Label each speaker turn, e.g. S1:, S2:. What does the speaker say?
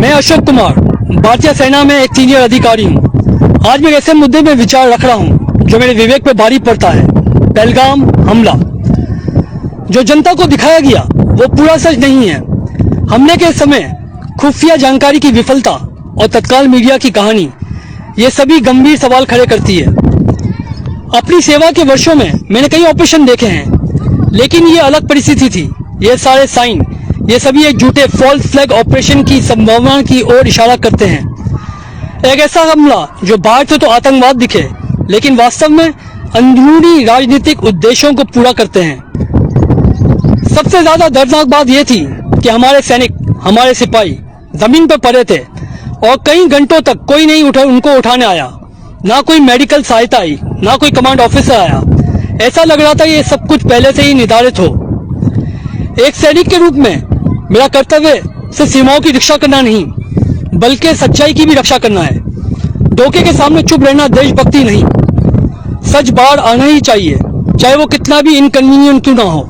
S1: मैं अशोक कुमार भारतीय सेना में एक सीनियर अधिकारी हूँ। आज मैं ऐसे मुद्दे में विचार रख रहा हूँ जो मेरे विवेक पे भारी पड़ता है। पहलगाम हमला जो जनता को दिखाया गया वो पूरा सच नहीं है। हमले के समय खुफिया जानकारी की विफलता और तत्काल मीडिया की कहानी ये सभी गंभीर सवाल खड़े करती है। अपनी सेवा के वर्षों में मैंने कई ऑपरेशन देखे हैं, लेकिन ये अलग परिस्थिति थी। ये सारे साइन ये सभी एक झूठे फॉल्स फ्लैग ऑपरेशन की संभावना की ओर इशारा करते हैं। एक ऐसा हमला जो बाहर से तो आतंकवाद दिखे, लेकिन वास्तव में अंदरूनी राजनीतिक उद्देश्यों को पूरा करते हैं। सबसे ज्यादा दर्दनाक बात यह थी कि हमारे सैनिक, हमारे सिपाही जमीन पर पड़े थे और कई घंटों तक कोई नहीं उनको उठाने आया। ना कोई मेडिकल सहायता आई, ना कोई कमांड ऑफिसर आया। ऐसा लग रहा था ये सब कुछ पहले से ही निर्धारित हो। एक सैनिक के रूप में मेरा कर्तव्य सिर्फ सीमाओं की रक्षा करना नहीं, बल्कि सच्चाई की भी रक्षा करना है। धोखे के सामने चुप रहना देशभक्ति नहीं। सच बाहर आना ही चाहिए, चाहे वो कितना भी इनकन्वीनियंट क्यों ना हो।